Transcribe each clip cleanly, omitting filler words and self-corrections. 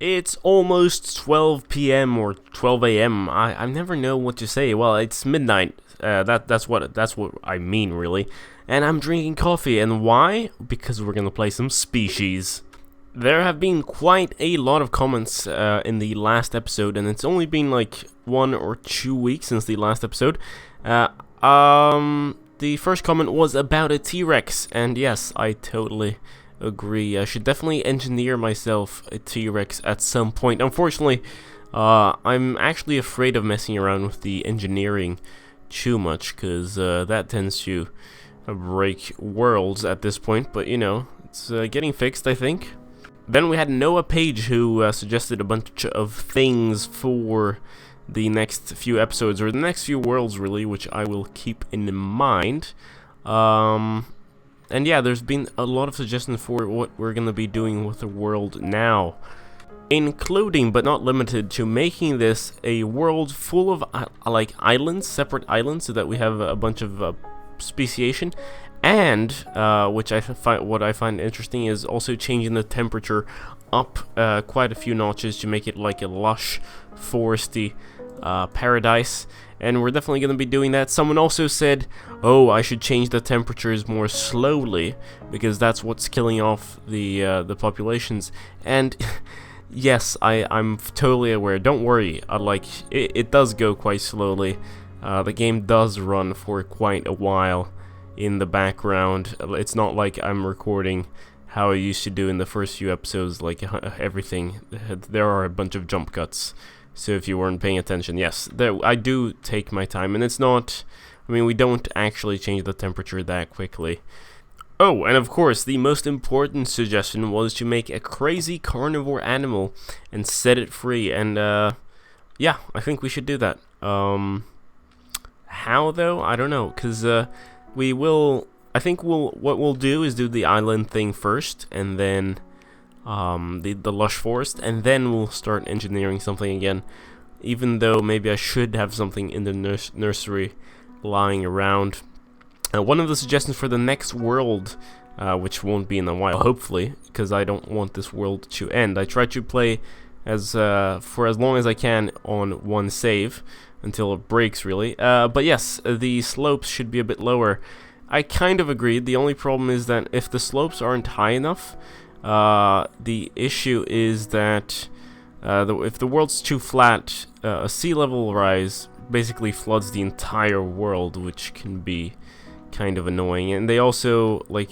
It's almost 12 p.m. or 12 a.m. I never know what to say. Well, it's midnight. That's what I mean, really. And I'm drinking coffee. And why? Because we're gonna play some Species. There have been quite a lot of comments in the last episode, and it's only been like 1 or 2 weeks since the last episode. The first comment was about a T-Rex, and yes, I totally agree. I should definitely engineer myself a T-Rex at some point. Unfortunately, I'm actually afraid of messing around with the engineering too much, because that tends to break worlds at this point, but you know, it's getting fixed, I think. Then we had Noah Page, who suggested a bunch of things for the next few episodes, or the next few worlds, really, which I will keep in mind. And yeah, there's been a lot of suggestions for what we're going to be doing with the world now, including, but not limited to, making this a world full of, like, islands, separate islands, so that we have a bunch of speciation. And which what I find interesting is also changing the temperature up quite a few notches to make it like a lush, foresty paradise. And we're definitely going to be doing that. Someone also said, oh, I should change the temperatures more slowly, because that's what's killing off the populations. And yes, I'm totally aware. Don't worry. It does go quite slowly. The game does run for quite a while in the background. It's not like I'm recording how I used to do in the first few episodes, like everything. There are a bunch of jump cuts, so if you weren't paying attention, yes, I do take my time, and it's not, I mean, we don't actually change the temperature that quickly. Oh, and of course, the most important suggestion was to make a crazy carnivore animal and set it free, and yeah, I think we should do that. How though? I don't know, because I think what we'll do is do the island thing first, and then the lush forest, and then we'll start engineering something again. Even though maybe I should have something in the nursery lying around. One of the suggestions for the next world, which won't be in a while, hopefully, because I don't want this world to end. I try to play for as long as I can on one save, until it breaks, really. But yes, the slopes should be a bit lower. I kind of agreed. The only problem is that if the slopes aren't high enough, the issue is that if the world's too flat, a sea level rise basically floods the entire world, which can be kind of annoying. And they also, like,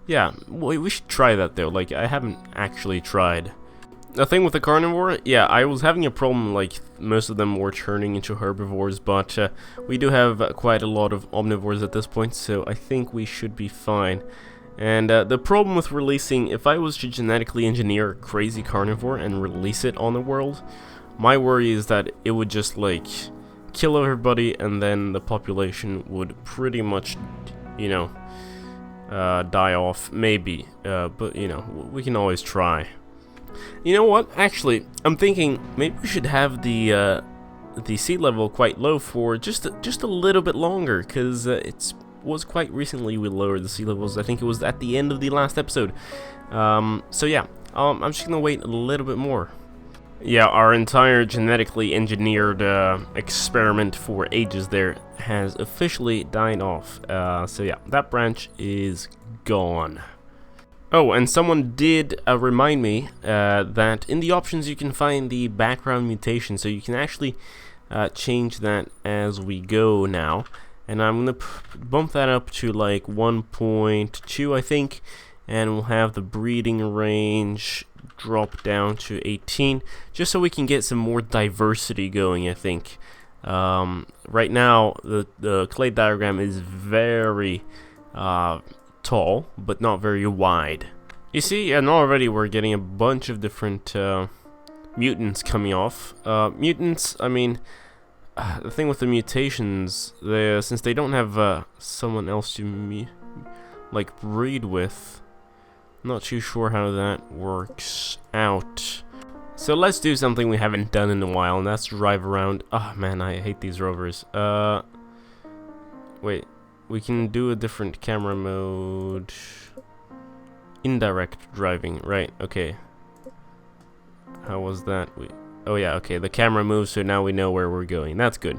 yeah, we should try that though. Like, I haven't actually tried. The thing with the carnivore, yeah, I was having a problem, like, most of them were turning into herbivores, but we do have quite a lot of omnivores at this point, so I think we should be fine. And the problem with releasing, if I was to genetically engineer a crazy carnivore and release it on the world, my worry is that it would just, like, kill everybody, and then the population would pretty much, you know, die off, maybe, but, you know, we can always try. You know what? Actually, I'm thinking maybe we should have the sea level quite low for just a little bit longer, because it was quite recently we lowered the sea levels. I think it was at the end of the last episode. So yeah, I'm just gonna wait a little bit more. Yeah, our entire genetically engineered experiment for ages there has officially died off. So yeah, that branch is gone. Oh, and someone did remind me that in the options you can find the background mutation, so you can actually change that as we go now. And I'm going to bump that up to like 1.2, I think, and we'll have the breeding range drop down to 18, just so we can get some more diversity going, I think. Right now, the clay diagram is very tall, but not very wide. You see, and already we're getting a bunch of different mutants coming off. Mutants, I mean, the thing with the mutations, since they don't have someone else to like breed with, I'm not too sure how that works out. So let's do something we haven't done in a while, and that's drive around. Oh man, I hate these rovers. Wait. We can do a different camera mode. Indirect driving, right, okay. was that? Oh yeah, okay, the camera moves, so now we know where we're going. That's good.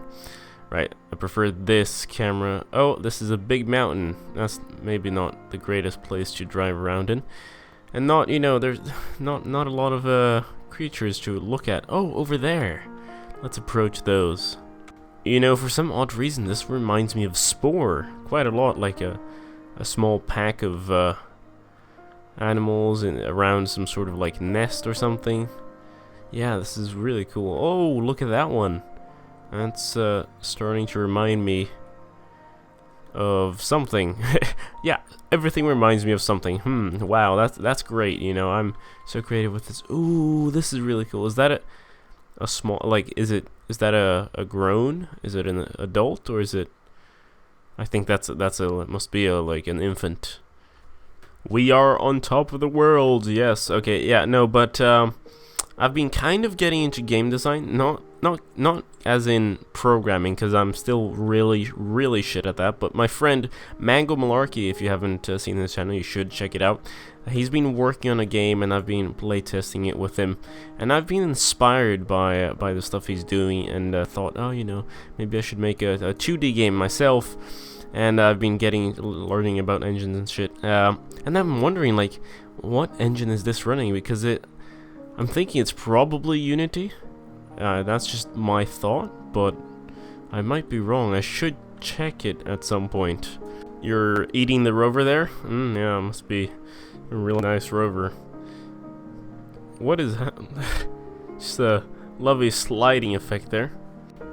Right, I prefer this camera. Oh, this is a big mountain. That's maybe not the greatest place to drive around in. And not, you know, there's not a lot of creatures to look at. Oh, over there. Let's approach those. You know, for some odd reason, this reminds me of Spore quite a lot, like a small pack of animals around some sort of like nest or something. Yeah, this is really cool. Oh, look at that one. That's starting to remind me of something. Yeah, everything reminds me of something. Wow, that's great. You know, I'm so creative with this. Ooh, this is really cool. Is that a small, like, is that a grown? Is it an adult, or is it? I think it must be like an infant. We are on top of the world. Yes. Okay. Yeah. No. But I've been kind of getting into game design. Not as in programming, because I'm still really shit at that. But my friend Mango Malarkey, if you haven't seen his channel, you should check it out. He's been working on a game, and I've been playtesting it with him, and I've been inspired by the stuff he's doing, and thought, oh, you know, maybe I should make a 2D game myself. And I've been learning about engines and shit. And I'm wondering, like, what engine is this running? Because I'm thinking it's probably Unity. That's just my thought, but I might be wrong. I should check it at some point. You're eating the rover there? Yeah, must be a really nice rover. What is that? Just a lovely sliding effect there.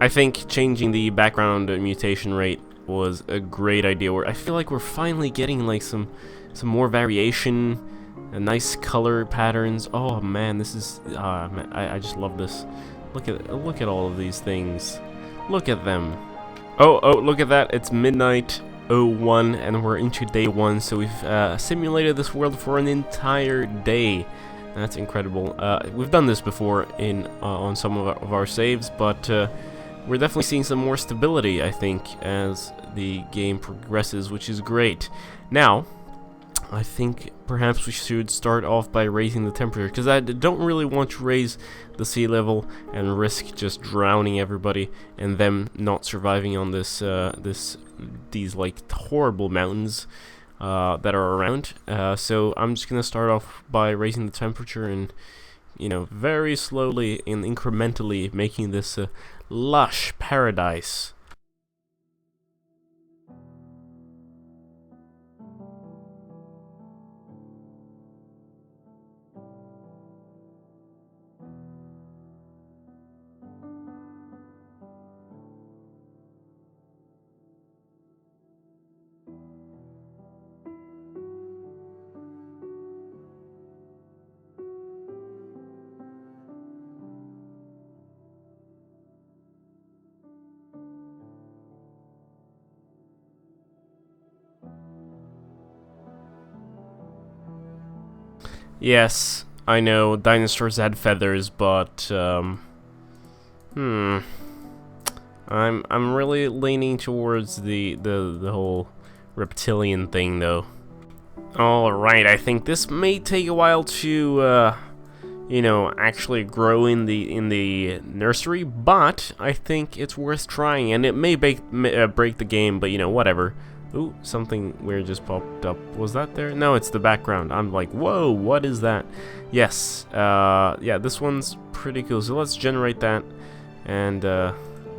I think changing the background mutation rate was a great idea. I feel like we're finally getting like some more variation, nice color patterns. Oh man, this is man, I just love this. Look at all of these things. Look at them. Oh, look at that. It's midnight 01 and we're into day 1, so we've simulated this world for an entire day. That's incredible. We've done this before on some of our saves, but we're definitely seeing some more stability, I think, as the game progresses, which is great. Now, I think perhaps we should start off by raising the temperature, because I don't really want to raise the sea level and risk just drowning everybody and them not surviving on these like horrible mountains that are around. So I'm just gonna start off by raising the temperature and, you know, very slowly and incrementally making this lush paradise. Yes, I know dinosaurs had feathers, but I'm really leaning towards the whole reptilian thing, though. All right, I think this may take a while to you know, actually grow in the nursery, but I think it's worth trying, and it may break the game, but you know, whatever. Ooh, something weird just popped up. Was that there? No, it's the background. I'm like, whoa, what is that? Yes, yeah, this one's pretty cool. So let's generate that and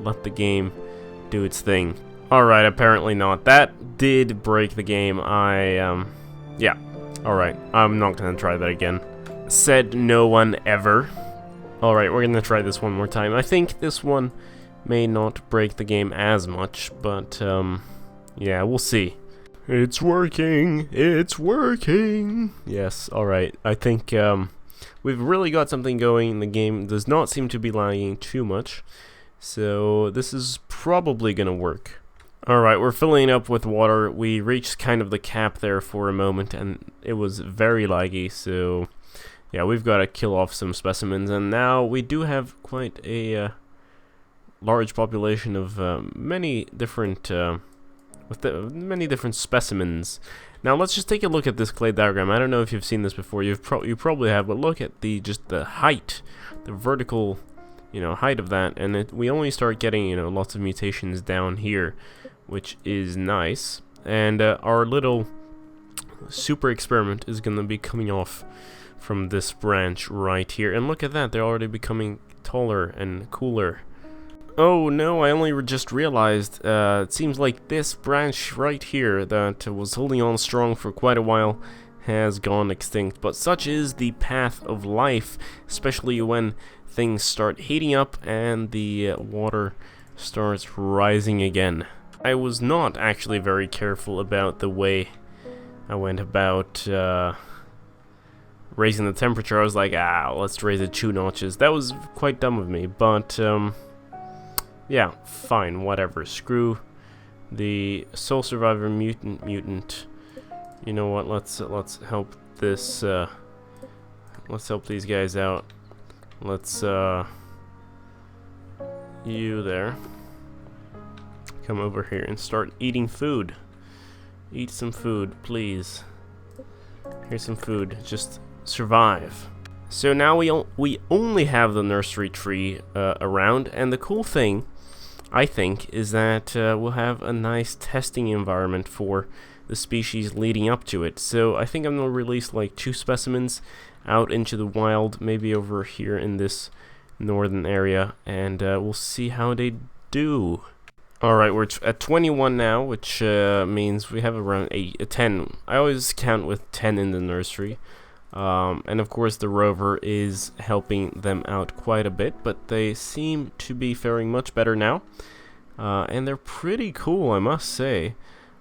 let the game do its thing. Alright, apparently not. That did break the game. Yeah. Alright, I'm not gonna try that again. Said no one ever. Alright, we're gonna try this one more time. I think this one may not break the game as much, but, yeah, we'll see. It's working! It's working! Yes, alright. I think, we've really got something going. The game does not seem to be lagging too much. So, this is probably gonna work. Alright, we're filling up with water. We reached kind of the cap there for a moment, and it was very laggy, so yeah, we've got to kill off some specimens, and now we do have quite a large population of many different with many different specimens. Now let's just take a look at this clay diagram. I don't know if you've seen this before. You probably have, but look at just the height, the vertical, height of that, and we only start getting lots of mutations down here, which is nice. And our little super experiment is gonna be coming off from this branch right here, and look at that, they're already becoming taller and cooler. Oh no, I only just realized, it seems like this branch right here that was holding on strong for quite a while has gone extinct. But such is the path of life, especially when things start heating up and the water starts rising again. I was not actually very careful about the way I went about raising the temperature. I was like, let's raise it 2 notches. That was quite dumb of me, but yeah, fine, whatever. Screw the Soul Survivor mutant. You know what? Let's help this. Let's help these guys out. Let's you there. Come over here and start eating food. Eat some food, please. Here's some food. Just survive. So now we only have the nursery tree around, and the cool thing, I think, is that we'll have a nice testing environment for the species leading up to it. So I think I'm going to release like 2 specimens out into the wild, maybe over here in this northern area, and we'll see how they do. Alright, we're at 21 now, which means we have around 10. I always count with 10 in the nursery. And of course the rover is helping them out quite a bit, but they seem to be faring much better now. And they're pretty cool, I must say.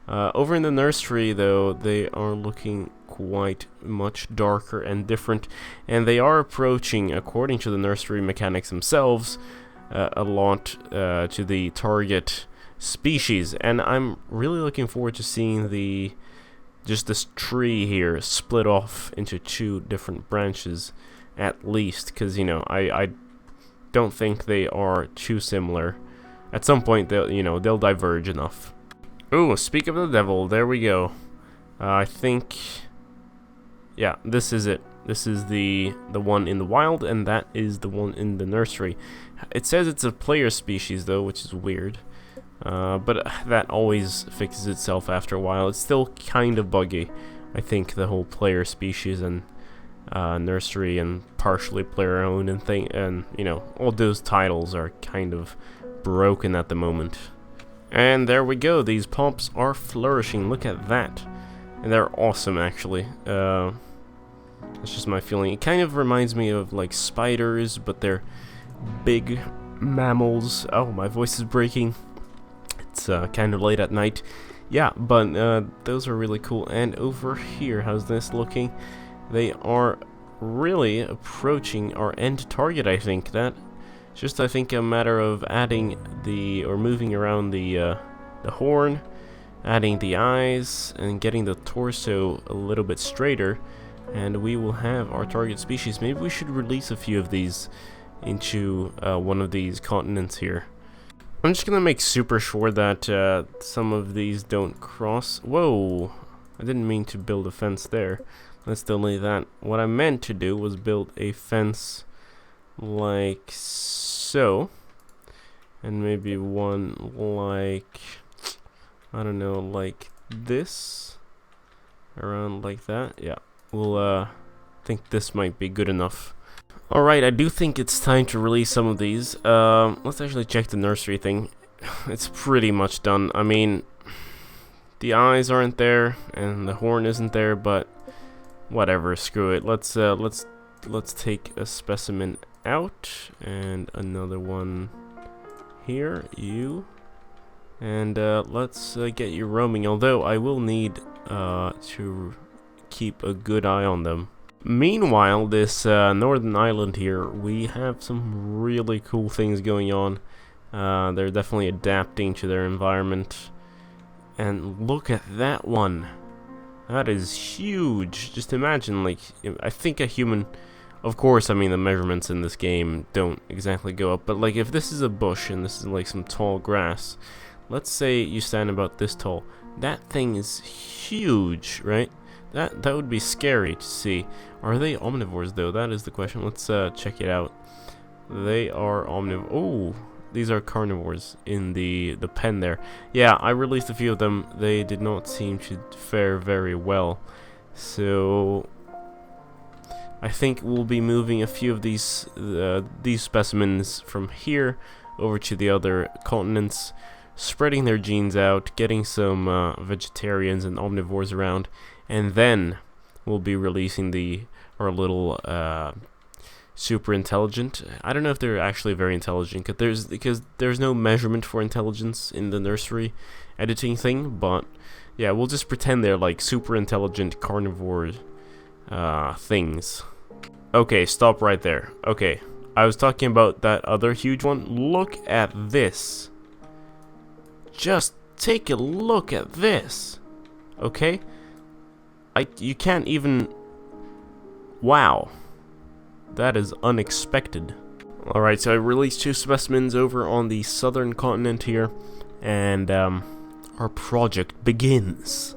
Over in the nursery, though, they are looking quite much darker and different, and they are approaching, according to the nursery mechanics themselves, a lot to the target species. And I'm really looking forward to seeing just this tree here split off into 2 different branches, at least, because I don't think they are too similar. At some point they'll diverge enough. Ooh, speak of the devil, there we go. I think, yeah, this is it. This is the one in the wild, and that is the one in the nursery. It says it's a player species though, which is weird. But that always fixes itself after a while. It's still kind of buggy, I think, the whole player species and nursery and partially player owned and thing, and all those titles are kind of broken at the moment. And there we go. These pops are flourishing. Look at that, and they're awesome actually. That's just my feeling. It kind of reminds me of like spiders, but they're big mammals. Oh, my voice is breaking. It's kind of late at night. Yeah, but those are really cool. And over here, how's this looking? They are really approaching our end target, I think. That's just, I think, a matter of adding or moving around the horn, adding the eyes, and getting the torso a little bit straighter, and we will have our target species. Maybe we should release a few of these into one of these continents here. I'm just gonna make super sure that some of these don't cross. Whoa, I didn't mean to build a fence there. Let's delete that. What I meant to do was build a fence like so, and maybe one like, I don't know, like this, around like that. Yeah, we'll think this might be good enough. Alright, I do think it's time to release some of these. Let's actually check the nursery thing. It's pretty much done. I mean, the eyes aren't there and the horn isn't there, but whatever, screw it. Let's take a specimen out and another one here, you. And let's get you roaming, although I will need to keep a good eye on them. Meanwhile, this northern island here, we have some really cool things going on. They're definitely adapting to their environment. And look at that one. That is huge. Just imagine, like, I think a human... Of course, I mean, the measurements in this game don't exactly go up, but like if this is a bush and this is like some tall grass, let's say you stand about this tall. that thing is huge, right? That would be scary to see. Are they omnivores though? That is the question. Let's check it out. They are omnivores. Oh, these are carnivores in the pen there. Yeah, I released a few of them. They did not seem to fare very well. So I think we'll be moving a few of these specimens from here over to the other continents, spreading their genes out, getting some vegetarians and omnivores around, and then we'll be releasing our little super intelligent. I don't know if they're actually very intelligent, because there's no measurement for intelligence in the nursery editing thing, but yeah, we'll just pretend they're like super intelligent carnivore things. Okay, stop right there. Okay, I was talking about that other huge one. Look at this. Just take a look at this. Okay? You can't even... Wow. That is unexpected. Alright, so I released 2 specimens over on the southern continent here, and our project begins.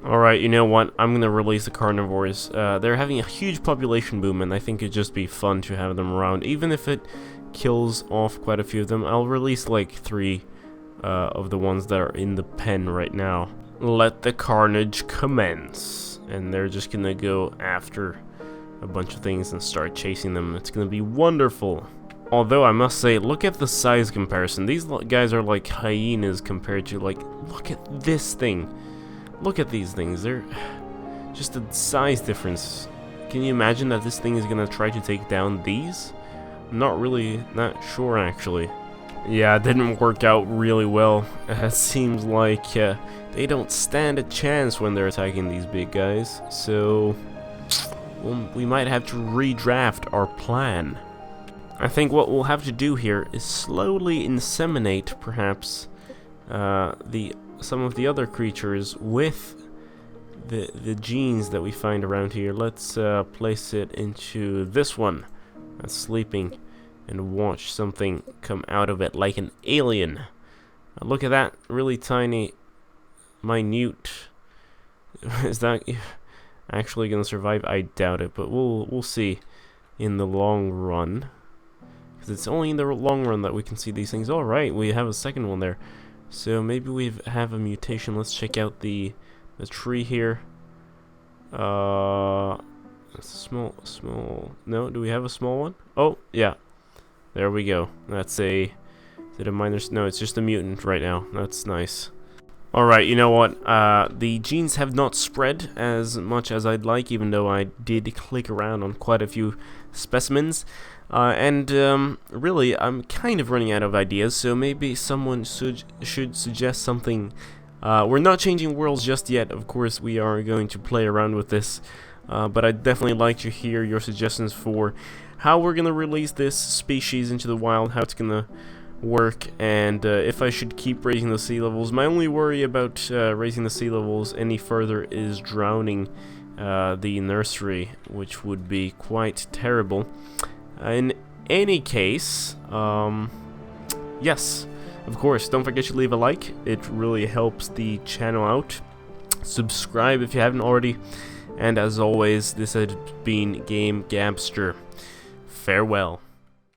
Alright, you know what? I'm gonna release the carnivores. They're having a huge population boom, and I think it'd just be fun to have them around. Even if it kills off quite a few of them, I'll release like 3 of the ones that are in the pen right now. Let the carnage commence. And they're just gonna go after a bunch of things and start chasing them. It's gonna be wonderful. Although I must say, look at the size comparison. These guys are like hyenas compared to, like, look at this thing. Look at these things. They're just a size difference. Can you imagine that this thing is gonna try to take down these? I'm not sure actually. Yeah, it didn't work out really well. It seems like they don't stand a chance when they're attacking these big guys. So we might have to redraft our plan. I think what we'll have to do here is slowly inseminate, perhaps, some of the other creatures with the genes that we find around here. Let's place it into this one that's sleeping, and watch something come out of it like an alien. Look at that, really tiny, minute. Is that actually gonna survive? I doubt it, but we'll see in the long run. Because it's only in the long run that we can see these things. All right, we have a second one there. So maybe we have a mutation. Let's check out the tree here. Small. No, do we have a small one? Oh, yeah. There we go. That's is it a minor? No, it's just a mutant right now. That's nice. Alright, you know what? The genes have not spread as much as I'd like, even though I did click around on quite a few specimens. Really, I'm kind of running out of ideas, so maybe someone should suggest something. We're not changing worlds just yet. Of course, we are going to play around with this. But I'd definitely like to hear your suggestions for how we're going to release this species into the wild, how it's going to work, and if I should keep raising the sea levels. My only worry about raising the sea levels any further is drowning the nursery, which would be quite terrible. In any case, yes, of course, don't forget to leave a like. It really helps the channel out. Subscribe if you haven't already. And as always, this has been Game Gabster. Farewell.